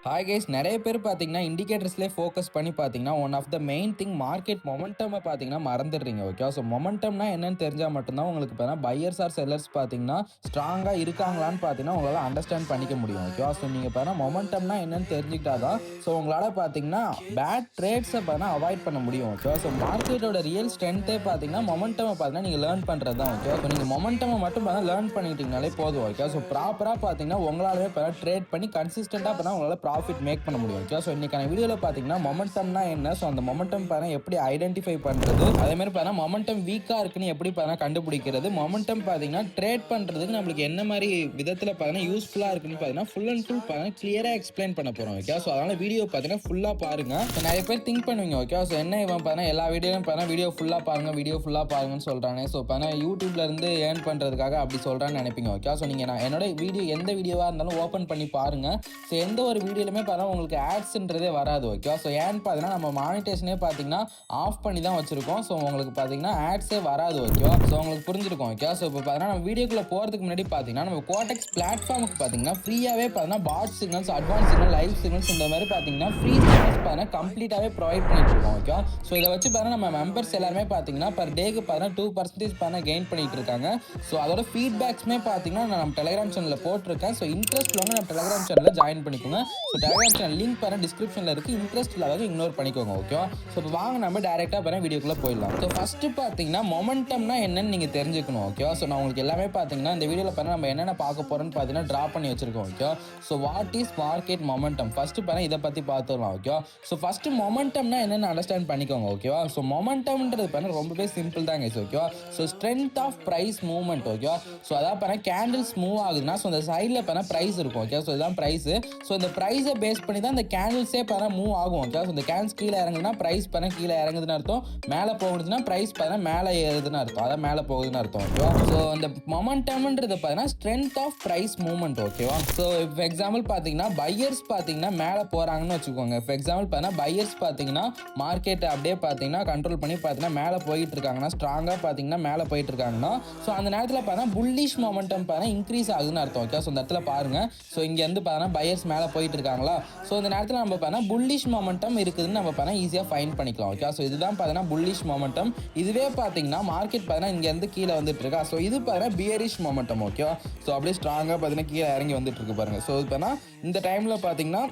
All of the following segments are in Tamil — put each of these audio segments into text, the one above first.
ஹாய் கைஸ், நிறைய பேர் பார்த்தீங்கன்னா இண்டிகேட்டர்ஸ்லேயே ஃபோக்கஸ் பண்ணி பார்த்தீங்கன்னா one of the main thing market momentum பார்த்தீங்கன்னா மறந்துடுறீங்க. ஓகே, ஸோ மொமெண்டம்னா என்னன்னு தெரிஞ்சால் மட்டும்தான் உங்களுக்கு பார்த்தீங்கன்னா பையர்ஸ் ஆர் செல்லர்ஸ் பார்த்தீங்கன்னா ஸ்ட்ராங்காக இருக்காங்களான்னு பார்த்தீங்கன்னா உங்களால் அண்டர்ஸ்டாண்ட் பண்ணிக்க முடியும். ஓகே, ஸோ நீங்கள் பார்த்தீங்கன்னா மொமெண்டம்னா என்னன்னு தெரிஞ்சுக்கிட்டா தான் ஸோ உங்களால் பார்த்தீங்கன்னா பேட் ட்ரேட்ஸை பார்த்தீங்கன்னா அவாய்ட் பண்ண முடியும். ஓகே, ஸோ மார்க்கெட்டோட ரியல் ஸ்ட்ரென்த்தே பார்த்தீங்கன்னா மொமெண்டமை பார்த்தீங்கன்னா நீங்கள் லேர்ன் பண்ணுறது தான். ஓகே, ஸோ நீங்கள் மொமெண்டமை மட்டும் பார்த்தா லேர்ன் பண்ணிக்கிட்டீங்கனாலே போதும். ஓகே, ஸோ ப்ராப்பராக பார்த்தீங்கன்னா உங்களாலே பார்த்தா ட்ரேட் பண்ணி கன்சிஸ்டண்டாக பார்த்தா உங்களால் ப்ராஃபிட் மேக் பண்ண முடியும். ஓகே, ஸோ இன்னைக்கான வீடியோவில் பார்த்தீங்கன்னா மொமெண்டம்னா என்ன, ஸோ அந்த மொமெண்டம் பார்த்தீங்கன்னா எப்படி ஐடென்டிஃபை பண்ணுறது, அதே மாதிரி பார்த்தீங்கன்னா மொமெண்டம் வீக்காக இருக்குன்னு எப்படி பார்த்தீங்கன்னா கண்டுபிடிக்கிறது, மொமெண்டம் பார்த்தீங்கன்னா ட்ரேட் பண்ணுறதுக்கு நம்மளுக்கு என்ன மாதிரி விதத்தில் பார்த்தீங்கன்னா யூஸ்ஃபுல்லாக இருக்குன்னு பார்த்தீங்கன்னா ஃபுல் அண்ட் ஃபுல் பார்த்தீங்கன்னா கிளியராக எக்ஸ்பிளைன் பண்ண போகிறோம். ஓகே, ஸோ அதனால் வீடியோ பார்த்தீங்கன்னா ஃபுல்லாக பாருங்கள். நிறைய பேர் திங்க் பண்ணுவீங்க, ஓகே ஸோ என்ன இவன் பார்த்தீங்கன்னா எல்லா வீடியோவும் பார்த்தீங்கன்னா வீடியோ ஃபுல்லாக பாருங்கன்னு சொல்கிறானே, ஸோ பார்த்தீங்கன்னா யூடியூப்லேருந்து ஏர்ன் பண்ணுறதுக்காக அப்படி சொல்கிறான்னு நினைப்பீங்க. ஓகே, ஸோ நீங்கள் என்னோட வீடியோ எந்த வீடியோவாக இருந்தாலும் ஓப்பன் பண்ணி பாருங்கள். ஸோ எந்த ஒரு வீடியோலுமே பார்த்தா உங்களுக்கு ஆட்ஸ்ன்றதே வராது. ஓகே, ஸோ ஏன்னு பார்த்தீங்கன்னா நம்ம மானிட்டேஷனே பார்த்தீங்கன்னா ஆஃப் பண்ணி தான் வச்சிருக்கோம். ஸோ உங்களுக்கு பார்த்தீங்கன்னா ஆட்ஸே வராது. ஓகே, ஸோ உங்களுக்கு புரிஞ்சிருக்கும். ஓகே, ஸோ இப்போ பார்த்தீங்கன்னா நம்ம வீடியோக்குள்ள போகிறதுக்கு முன்னாடி பார்த்தீங்கன்னா நம்ம கோடெக்ஸ் பிளாட்ஃபார்முக்கு பார்த்தீங்கன்னா ஃப்ரீயாகவே பார்த்தீங்கன்னா bot signals, advance signal, live signals இந்த மாதிரி பார்த்தீங்கன்னா ஃப்ரீ சிக்னல்ஸ் பார்த்தீங்கன்னா கம்ப்ளீட்டாகவே ப்ரொவைட் பண்ணிட்டு இருக்கோம். ஓகே, ஸோ இதை வச்சு பார்த்தீங்கன்னா நம்ம மெம்பர்ஸ் எல்லாருமே பார்த்தீங்கன்னா பர் டேக்கு பார்த்தீங்கன்னா 2% பார்த்தீங்கன்னா கெயின் பண்ணிட்டு இருக்காங்க. ஸோ அதோட ஃபீட்பேக்ஸ்மே பார்த்தீங்கன்னா நான் நம்ம டெலிகிராம் சேனலில் போட்டிருக்கேன். ஸோ இன்ட்ரெஸ்ட் உள்ளவங்க நம்ம டெலிகிராம் சேனலில் ஜாயின் பண்ணிக்கோங்க. ஸோ டெலிகிராம் சேனல் லிங்க் பாருங்க டிஸ்கிரிப்ஷனில் இருக்குது. இன்ட்ரெஸ்ட் இல்லாத இக்னோர் பண்ணிக்கோங்க. ஓகே, ஸோ இப்போ வாங்க நம்ம டேரெக்டாக பாருங்க வீடியோக்குள்ளே போயிடலாம். ஸோ ஃபஸ்ட்டு பார்த்தீங்கன்னா மொமெண்டம்னா என்னன்னு நீங்கள் தெரிஞ்சுக்கணும். ஓகே, ஸோ நான் உங்களுக்கு எல்லாமே பார்த்தீங்கன்னா இந்த வீடியோவில் பாருங்க நம்ம என்னென்ன பார்க்க போகிறோன்னு பார்த்தீங்கன்னா ட்ரா பண்ணி வச்சிருக்கோம். Okay, so what is market momentum first பாருங்க இதை பற்றி பார்த்துக்கலாம். ஓகே, ஸோ ஃபஸ்ட்டு மொமெண்டம்னா என்னென்னு அண்டர்ஸ்டாண்ட் பண்ணிக்கோங்க. ஓகேவா, ஸோ மொமெண்டம்ன்றது பாருங்க ரொம்பவே சிம்பிள் தாங்க. ஓகேவா, so strength of price movement. ஓகேவா, ஸோ அதான் பாருங்க கேண்டில்ஸ் மூவ் ஆகுதுன்னா ஸோ அந்த சைடில் பாருங்க ப்ரைஸ் இருக்கும். ஓகே, ஸோ இதுதான் ப்ரைஸ். ஸோ இந்த ப்ரைஸை பேஸ் பண்ணி தான் இந்த கேண்டில்ஸே பாருங்க மூவ் ஆகும். ஓகே, ஸோ இந்த கேண்டில்ஸ் கீழே இறங்குதுன்னா ப்ரைஸ் பாருங்க கீழே இறங்குதுன்னு அர்த்தம், மேலே போகுதுன்னா ப்ரைஸ் பாருங்க மேலே ஏறுதுன்னு அர்த்தம், அதான் மேலே போகுதுன்னு அர்த்தம். ஓகேவா, ஸோ இந்த மொமெண்டம்ன்றது பார்த்தீங்கன்னா ஸ்ட்ரென்த் ஆஃப் ப்ரைஸ் மூவ்மெண்ட். ஓகேவா, ஸோ இப்போ எக்ஸாம்பிள் பார்த்தீங்கன்னா பையர்ஸ் பார்த்தீங்கன்னா மேலே போகிறாங்கன்னு வச்சுக்கோங்க. இப்போ எக்ஸாம்பிள் பார்த்தீங்கன்னா பையர்ஸ் பார்த்தீங்கன்னா மார்க்கெட்டை அப்படியே பார்த்தீங்கன்னா கண்ட்ரோல் பண்ணி பார்த்தீங்கன்னா மேலே போயிட்டு இருக்காங்கன்னா ஸ்ட்ராங்காக பார்த்தீங்கன்னா மேலே போயிட்டு இருக்காங்கன்னா ஸோ அந்த நேரத்தில் பார்த்தீங்கன்னா புல்லிஷ் மொமெண்டம் பார்த்தீங்கன்னா இன்க்ரீஸ் ஆகுதுன்னு அர்த்தம். ஓகே, ஸோ இந்த இடத்துல பாருங்க, ஸோ இங்கேருந்து பார்த்தீங்கன்னா பையர்ஸ் மேலே போயிட்டு இருக்காங்களா, ஸோ இந்த நேரத்தில் நம்ம பார்த்தீங்கன்னா புல்லிஷ் மொமெண்டம் இருக்குதுன்னு நம்ம பார்த்தீங்கன்னா ஈஸியாக ஃபைன் பண்ணிக்கலாம். ஓகே, ஸோ இதுதான் பார்த்தீங்கன்னா புல்லிஷ் மொமெண்டம். இதுவே பார்த்தீங்கன்னா மார்க்கெட் பார்த்தீங்கன்னா இங்கேருந்து கீழே வந்துட்டு இருக்கா, ஸோ இது பார்த்தீங்கன்னா பியரிஷ் மொமெண்டம். ஓகே, ஸோ அப்படியே ஸ்ட்ராங்காக பார்த்தீங்கன்னா கீழே இறங்கி வந்துட்டு இருக்கு பாருங்க. ஸோ பார்த்தீங்கன்னா இந்த டைமில் பார்த்தீங்கன்னா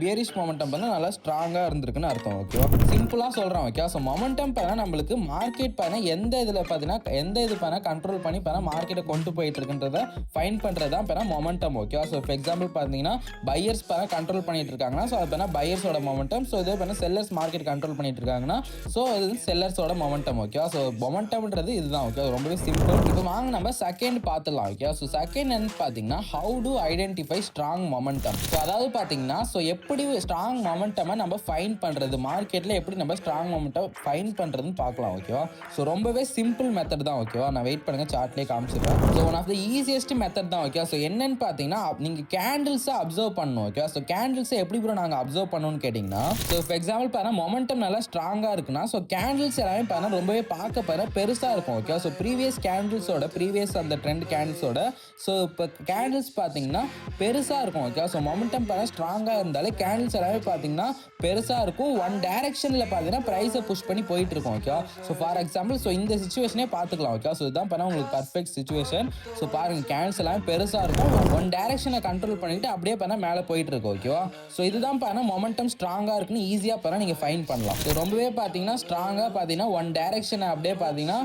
பியரிஷ் மொமெண்டம் வந்து நல்லா ஸ்ட்ராங்காக இருந்திருக்குன்னு அர்த்தம். ஓகேவா, சிம்பிளாக சொல்கிறோம். ஓகே, ஸோ மொமெண்டம் பார்த்தீங்கன்னா நம்மளுக்கு மார்க்கெட் பார்த்தீங்கன்னா எந்த இதில் பார்த்தீங்கன்னா எந்த இது பார்த்தீங்கன்னா கண்ட்ரோல் பண்ணி பார்த்தீங்கன்னா மார்க்கெட்டை கொண்டு போயிட்டு இருக்குன்றத ஃபைன் பண்ணுறது தான் பார்த்தீங்கன்னா மொமெண்டம். ஓகேவா, ஸோ ஃபார் எக்ஸாம்பிள் பார்த்தீங்கன்னா பையர்ஸ் பார்த்தீங்கன்னா கண்ட்ரோல் பண்ணிட்டு இருக்காங்கன்னா ஸோ அது பார்த்தீங்கன்னா பையர்ஸோட மொமெண்டம். ஸோ இதே பார்த்தீங்கன்னா செல்லர்ஸ் மார்க்கெட் கண்ட்ரோல் பண்ணிட்டு இருக்காங்கன்னா ஸோ அது செல்லர்ஸோட மொமெண்டம். ஓகேவா, ஸோ மொமெண்டம்ன்றது இதுதான். ஓகே, ரொம்பவே சிம்பிள். இப்போ வாங்க நம்ம செகண்ட் பார்த்துலாம். ஓகே, ஸோ செகண்ட் என்னன்னு பார்த்தீங்கன்னா how to identify strong momentum. So அதாவது பார்த்தீங்கன்னா ஸோ எப்படி ஸ்ட்ராங் மொமெண்டமை நம்ம ஃபைன் பண்ணுறது, மார்க்கெட்டில் எப்படி நம்ம ஸ்ட்ராங் மொமெண்டம் ஃபைன் பண்ணுறதுன்னு பார்க்கலாம். ஓகேவா, ஸோ ரொம்பவே சிம்பிள் மெத்தட் தான். ஓகேவா, நான் வெயிட் பண்ணுங்க சார்ட்லேயே காமிச்சிடுறேன். So one of the easiest method தான். ஓகே, ஸோ என்னன்னு பார்த்தீங்கன்னா நீங்கள் கேண்டில்ஸை அப்சர்வ் பண்ணணும். ஓகே, ஸோ கேண்டில்ஸை எப்படி ப்ரோ நாங்கள் அப்சர்வ் பண்ணணும்னு கேட்டிங்கன்னா ஸோ ஃபார் எக்ஸாம்பிள் பார்த்தா மொமெண்டம் நல்லா ஸ்ட்ராங்காக இருக்குன்னா ஸோ கேண்டில்ஸ் எல்லாமே பார்த்தா ரொம்பவே பார்க்க பெருசாக இருக்கும். ஓகே, ஸோ ப்ரீவியஸ் கேண்டில்ஸோட ப்ரீவியஸ் அந்த ட்ரெண்ட் கேண்டில்ஸோட ஸோ இப்போ கேண்டில்ஸ் பார்த்தீங்கன்னா பெருசாக இருக்கும். ஓகே, ஸோ மொமெண்டம் பார்த்தா ஸ்ட்ராங்காக இருந்தாலே கேண்டில்ஸ் எல்லாமே பார்த்தீங்கன்னா பெருசாக இருக்கும். ஒன் டைரக்ஷனில் பார்த்தீங்கன்னா ப்ரைஸை புஷ் பண்ணி போயிட்டு இருக்கும். Okay, so for example so இந்த சிச்சுவேஷனே பார்த்துக்கலாம். ஓகே, ஸோ இதுதான் பண்ணால் உங்களுக்கு பர்ஃபெக்ட் சிச்சுவேஷன். ஸோ பாருங்கள் கேண்டில்ஸ் எல்லாமே பெருசாக இருக்கும், ஒன் டைரக்ஷனை கண்ட்ரோல் பண்ணிட்டு அப்படியே பண்ணால் மேலே போயிட்டு இருக்கும். ஓகேவா, ஸோ இதுதான் பார்த்தா மொமெண்டம் ஸ்ட்ராங்காக இருக்குன்னு ஈஸியாக பண்ணால் நீங்கள் ஃபைன் பண்ணலாம். ஸோ ரொம்பவே பார்த்தீங்கன்னா ஸ்ட்ராங்காக பார்த்தீங்கன்னா ஒன் டைரக்ஷனை அப்படியே பார்த்தீங்கன்னா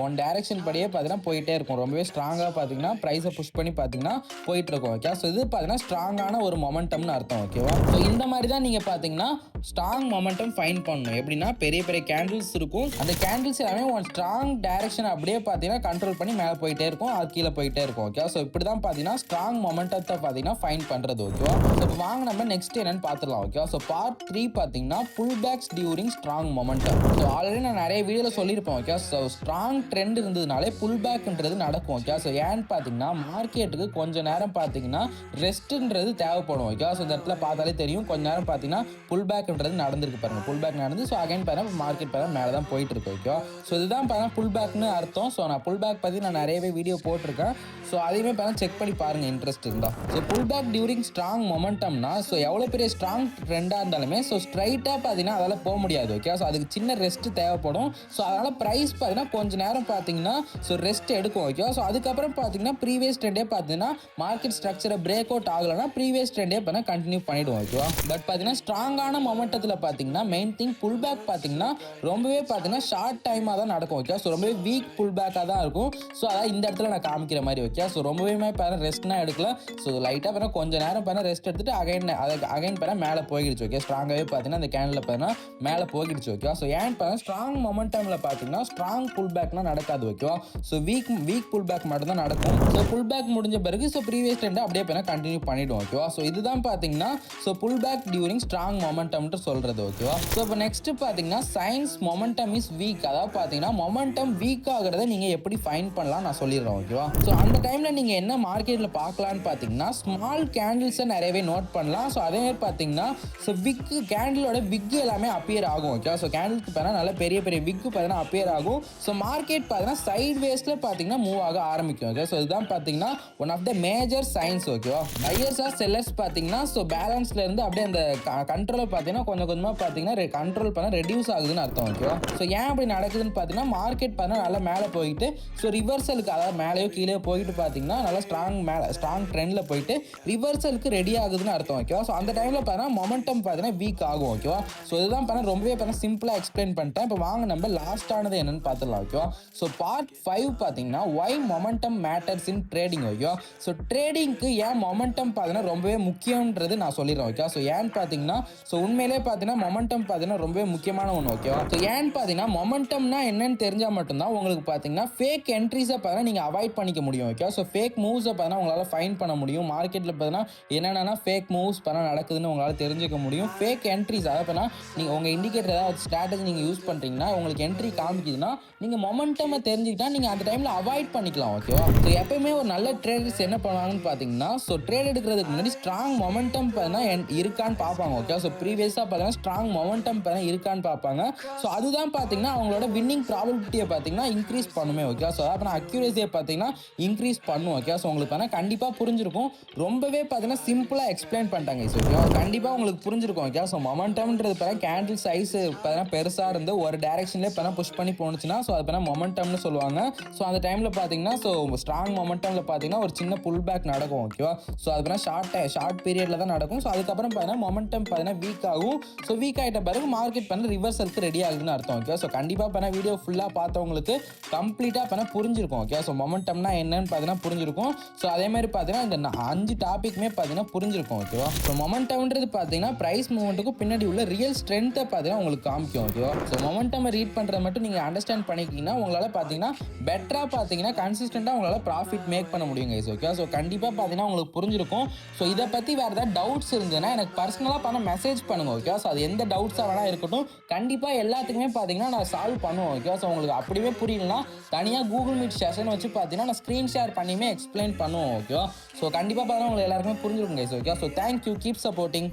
ஒன் டைரக்ஷன் படியே பார்த்தீங்கன்னா போயிட்டே இருக்கும். ரொம்பவே ஸ்ட்ராங்காக பார்த்தீங்கன்னா ப்ரைஸை புஷ் பண்ணி பார்த்தீங்கன்னா போயிட்டு இருக்கும். ஓகே, ஸோ இது பார்த்தீங்கன்னா ஸ்ட்ராங்கான ஒரு மொமெண்டம்னு அர்த்தம். ஓகேவா, ஸோ இந்த மாதிரி தான் நீங்கள் பார்த்தீங்கன்னா ஸ்ட்ராங் மொமெண்டம் ஃபைன் பண்ணணும். எப்படின்னா பெரிய பெரிய கேண்டில்ஸ் இருக்கும், அந்த கேண்டில்ஸ் எல்லாமே ஒன் ஸ்ட்ராங் டைரக்ஷன் அப்படியே பார்த்தீங்கன்னா கண்ட்ரோல் பண்ணி மேலே போயிட்டே இருக்கும், அது கீழே போயிட்டே இருக்கும். ஓகே, ஸோ இப்படி தான் பார்த்தீங்கன்னா ஸ்ட்ராங் மொமெண்டத்தை பார்த்தீங்கன்னா ஃபைன் பண்ணுறது. ஓகேவா, ஸோ இப்போ வாங்க வாங்க நம்ம நெக்ஸ்ட் என்னன்னு பார்த்துடலாம். ஓகே, ஸோ பார்ட் 3 பார்த்தீங்கன்னா pull backs during strong momentum. So already நான் நிறைய வீடியோவில் சொல்லியிருப்பேன். ஓகே, ஸோ ஸ்ட்ராங் ட்ரெண்ட் இருந்ததுனாலே புல் பேக்ன்றது நடக்கும். ஓகே, ஸோ ஏன்னு பார்த்தீங்கன்னா மார்க்கெட்டுக்கு கொஞ்சம் நேரம் பார்த்தீங்கன்னா ரெஸ்ட்ன்றது தேவைப்படும். ஓகே, ஸோ இந்த இடத்துல பார்த்தாலே தெரியும், கொஞ்ச நேரம் பார்த்தீங்கன்னா புல் பேக்ன்றது நடந்திருக்கு பாருங்க. புல் பேக் நடந்து ஸோ அகைன் பாருங்க மார்க்கெட் பாருங்க மேலே தான் போயிட்டு இருக்கு. ஓகே, ஸோ இதுதான் பாருங்க புல் பேக்னு அர்த்தம். ஸோ நான் புல் பேக் பற்றி நான் நிறையவே வீடியோ போட்டிருக்கேன். ஸோ அதையுமே பாருங்க செக் பண்ணி பாருங்க இன்ட்ரெஸ்ட் இருந்தால். So pull back during strong மொமெண்டம்னா ஸோ எவ்வளோ பெரிய ஸ்ட்ராங் ட்ரெண்டாக இருந்தாலுமே ஸோ ஸ்ட்ரைட்டாக பார்த்தீங்கன்னா அதால் போக முடியாது. ஓகே, ஸோ அதுக்கு சின்ன ரெஸ்ட் தேவைப்படும். ஸோ அதனால் ப்ரைஸ் பார்த்தீங்கன்னா கொஞ்சம் நேரம் பார்த்தீங்கன்னா ஸோ ரெஸ்ட் எடுக்கும். ஓகே, ஸோ அதுக்கப்புறம் பார்த்தீங்கன்னா ப்ரீவியஸ் ட்ரெண்டே பார்த்தீங்கன்னா மார்க்கெட் ஸ்ட்ரக்சரை பிரேக் அவுட் ஆகலைன்னா ப்ரீவியஸ் ட்ரெண்டே பண்ண கண்டினியூ பண்ணிவிடுவோம். ஓகேவா, பட் பார்த்தீங்கன்னா ஸ்ட்ராங்கான மொமெண்டத்தில் பார்த்தீங்கன்னா மெயின் திங் புல் பேக் பார்த்தீங்கன்னா ரொம்பவே பார்த்தீங்கன்னா ஷார்ட் டைமாக தான் நடக்கும். ஓகே, ஸோ ரொம்பவே வீக் புல் பேக்காக தான் இருக்கும். ஸோ அதான் இந்த இடத்துல நான் காமிக்கிற மாதிரி. ஓகே, ஸோ ரொம்பவே பாருங்க ரெஸ்ட்னா எடுக்கல. ஸோ லைட்டாக பாருங்க கொஞ்சம் நேரம் பாருங்க ரெஸ்ட் எடுத்துட்டு அகைன் பாருங்க மேலே போயிடுச்சு. ஓகே, ஸ்ட்ராங்காகவே பார்த்தீங்கன்னா அந்த கேண்டில் பாருங்க மேலே போயிடுச்சு. ஓகே, ஸோ ஏன் பாருங்க ஸ்ட்ராங் மொமெண்டமில் பார்த்தீங்கன்னா ஸ்ட்ராங் புல் பேக்னா நடக்காது. ஓகேவா, ஸோ வீக் புல் பேக் மட்டும் தான் நடக்கும். ஸோ புல் பேக் முடிஞ்ச பிறகு ஸோ ப்ரீவியஸ் ட்ரெண்ட் அப்படியே பாருங்க கண்டினியூ பண்ணிவிடும். ஓகேவா, ஸோ இதுதான் பார்த்தீங்கன்னா so pull back during strong மொமெண்டம்னு சொல்றது. ஓகேவா, ஸோ இப்போ நெக்ஸ்ட் பார்த்தீங்கன்னா சயின்ஸ் மொமெண்டம் இஸ் வீக். அதாவது பார்த்தீங்கன்னா மொமெண்டம் வீக் ஆகிறத நீங்கள் எப்படி ஃபைண்ட் பண்ணலாம் நான் சொல்லிடுறேன். ஓகேவா, ஸோ அந்த டைமில் நீங்கள் என்ன மார்க்கெட்டில் பார்க்கலான்னு பார்த்தீங்கன்னா ஸ்மால் கேண்டில்ஸை நிறையவே நோட் பண்ணலாம். ஸோ அதே மாதிரி பார்த்தீங்கன்னா ஸோ கேண்டிலோட விக் எல்லாமே அப்பியர் ஆகும். ஓகே, ஸோ கேண்டிலுக்கு பார்த்தா நல்ல பெரிய விக்கு பார்த்தீங்கன்னா அப்பியர் ஆகும். ஸோ மார்க்கெட் பார்த்தீங்கன்னா சைட் வேஸில் பார்த்தீங்கன்னா மூவ் ஆக ஆரம்பிக்கும். ஓகே, ஸோ இதுதான் பார்த்தீங்கன்னா one of the major signs. ஓகேவா, பையர்ஸ் ஆர் செல்லர்ஸ் பார்த்தீங்கன்னா ஸோ பேலன்ஸ்ல இருந்து அப்படியே அந்த கண்ட்ரோல் பார்த்தீங்கன்னா கொஞ்சம் கொஞ்சமாக பார்த்தீங்கன்னா கண்ட்ரோல் பண்ண ரெடியூஸ் ஆகுதுன்னு அர்த்தம். ஓகேவா, ஸோ ஏன் அப்படி நடக்குதுன்னு பார்த்தீங்கன்னா மார்க்கெட் பார்த்தீங்கன்னா நல்லா மேலே போயிட்டு ஸோ ரிவர்சலுக்கு அதாவது மேலேயோ கீழே போயிட்டு பார்த்தீங்கன்னா நல்லா ஸ்ட்ராங் ட்ரெண்டில் போயிட்டு ரிவர்சலுக்கு ரெடி ஆகுதுன்னு அர்த்தம். ஓகேவா, ஸோ அந்த டைமில் பார்த்தீங்கன்னா மொமெண்டம் பார்த்தீங்கன்னா வீக் ஆகும். ஓகேவா, ஸோ இதுதான் பார்த்தீங்கன்னா ரொம்பவே பார்த்தீங்கன்னா சிம்பிளாக எக்ஸ்பிளைன் பண்ணிட்டேன். இப்போ வாங்க நம்ம லாஸ்டானது என்னன்னு பார்த்துடலாம். ஓகேவா, ஸோ பார்ட் 5 பார்த்தீங்கன்னா why momentum matters in trading. ஓகேவா, ஸோ ட்ரேடிங்க்கு ஏன் மொமெண்டம் பார்த்தீங்கன்னா ரொம்பவே முக்கியன்றது நான் சொல்லிடுறேன். ஓகே, ஸோ ஏன்னு பார்த்தீங்கன்னா ஸோ உண்மையிலே பார்த்தீங்கன்னா மொமெண்டம் பார்த்தீங்கன்னா ரொம்பவே முக்கியமான ஒன்று. ஓகேவா, ஸோ ஏன்னு பார்த்தீங்கன்னா மொமெண்டம்னா என்னன்னு தெரிஞ்சால் மட்டும்தான் உங்களுக்கு பார்த்தீங்கன்னா ஃபேக் என்ட்ரிஸை பார்த்தீங்கன்னா நீங்கள் அவாய்ட் பண்ணிக்க முடியும். ஓகே, ஸோ ஃபேக் மூவ்ஸை பார்த்தீங்கன்னா உங்களால் ஃபைன் பண்ண முடியும். மார்க்கெட்டில் பார்த்தீங்கன்னா என்னென்னா ஃபேக் மூவ்ஸ் பார்த்தீங்கன்னா நடக்குதுன்னு உங்களால் தெரிஞ்சுக்க முடியும். ஃபேக் என்ட்ரிஸ் அதாவது பார்த்தீங்கன்னா நீங்கள் உங்கள் இண்டிகேட்டர் ஏதாவது ஸ்ட்ராட்டஜி நீங்கள் யூஸ் பண்ணுறீங்கன்னா உங்களுக்கு என்ட்ரி காமிக்குதுன்னா நீங்கள் மொமெண்டமை தெரிஞ்சுக்கிட்டா நீங்கள் அந்த டைமில் அவாய்ட் பண்ணிக்கலாம். ஓகேவா, ஸோ எப்பயுமே ஒரு நல்ல ட்ரேடர்ஸ் என்ன பண்ணுவாங்கன்னு பார்த்தீங்கன்னா ஸோ ட்ரேட் எடுக்கிறதுக்கு முன்னாடி ஸ்ட்ராங் மொமெண்டம் பார்த்தீங்கன்னா இருக்கான்னு பார்ப்பாங்க. ஓகே, ஸோ ப்ரீவியஸாக பார்த்தீங்கன்னா ஸ்ட்ராங் மொமெண்டம் பார்த்தீங்கன்னா இருக்கான்னு பார்ப்பாங்க. ஸோ அதுதான் பார்த்தீங்கன்னா அவங்களோட வின்னிங் ப்ராபபிலிட்டியை பார்த்தீங்கன்னா இன்க்ரீஸ் பண்ணுமே. ஓகே, ஸோ அப்புறம் அக்யூரேசியை பார்த்தீங்கன்னா இன்க்ரீஸ் பண்ணும். ஓகே, ஸோ உங்களுக்கு பார்த்தீங்கன்னா கண்டிப்பாக புரிஞ்சிருக்கும். ரொம்பவே பார்த்தீங்கன்னா சிம்பிளாக எக்ஸ்பிளைன் பண்ணிட்டாங்க. ஸோ கண்டிப்பாக உங்களுக்கு புரிஞ்சிருக்கும். ஓகே, ஸோ மொமெண்டம்ன்றது பார்த்தீங்கன்னா கேண்டில் சைஸ் பார்த்தீங்கன்னா பெருசாக இருந்து ஒரு டைரக்ஷன்லேயே பார்த்தீங்கன்னா புஷ் பண்ணி போணுச்சுன்னா ஸோ அது பார்த்தீங்கன்னா மொமெண்டம்னு சொல்லுவாங்க. ஸோ அந்த டைமில் பார்த்தீங்கன்னா ஸோ ஸ்ட்ராங் மொமெண்டமில் பார்த்தீங்கன்னா ஒரு சின்ன புல் பேக் நடக்கும். ஓகேவா, ஸோ அது பார்த்தீங்கன்னா ஷார்ட் பீரியடில் தான் நடக்கும். ஸோ அதுக்கப்புறம் பார்த்தீங்கன்னா மொமெண்டம் பார்த்தீங்கன்னா வீக் ஆகும். ஸோ வீக் ஆகிட்ட பிறகு மார்க்கெட் பண்ண ரிவர்சலுக்கு ரெடி ஆகுதுன்னு அர்த்தம். ஓகே, ஸோ கண்டிப்பாக பார்த்தீங்கன்னா வீடியோ ஃபுல்லாக பார்த்தவங்களுக்கு கம்ப்ளீட்டாக பார்த்தீங்கன்னா புரிஞ்சிருக்கும். ஓகே, ஸோ மொமெண்டம்னா என்னன்னு பார்த்தீங்கன்னா புரிஞ்சிருக்கும். ஸோ அதே மாதிரி பார்த்தீங்கன்னா இந்த 5 டாபிக்மே பார்த்தீங்கன்னா புரிஞ்சிருக்கும். ஓகேவா, ஸோ மொமெண்டம்ன்றது பார்த்தீங்கன்னா ப்ரைஸ் மூவ்மெண்ட்டுக்கு பின்னாடி உள்ள ரியல் ஸ்ட்ரென்த்தை பார்த்தீங்கன்னா உங்களுக்கு காமிக்கும். ஓகேவா, ஸோ மொமெண்டம் ரீட் பண்ணுறத மட்டும் நீங்கள் அண்டர்ஸ்டாண்ட் பண்ணிக்கிங்கன்னா உங்களால் பார்த்தீங்கன்னா பெட்டராக பார்த்தீங்கன்னா கன்சிஸ்டண்டாக உங்களால் ப்ராஃபிட் மேக் பண்ண முடியும் கைஸ். ஓகே, ஸோ கண்டிப்பாக பார்த்தீங்கன்னா உங்களுக்கு புரிஞ்சிருக்கும். ஸோ இதை பற்றி வேறு ஏதாவது டவுட்ஸ் இருந்ததுன்னா எனக்கு பர்சனலாக பண்ண மெசேஜ் பண்ணுங்க. ஓகே, ஸோ அது எந்த டவுட்ஸாக வேணால் இருக்கட்டும், கண்டிப்பாக எல்லாத்துக்குமே பார்த்தீங்கன்னா நான் சால்வ் பண்ணுவேன். ஓகே, ஸோ உங்களுக்கு அப்படியே புரியலன்னா தனியாக கூகுள் மீட் செஷன் வச்சு பார்த்தீங்கன்னா நான் ஸ்க்ரீன் ஷேர் பண்ணியுமே எக்ஸ்பிளைன் பண்ணுவோம். ஓகே, ஸோ கண்டிப்பாக பார்த்தீங்கன்னா உங்களுக்கு எல்லாருக்குமே புரிஞ்சிருக்கும் guys. Okay, so thank you, keep supporting.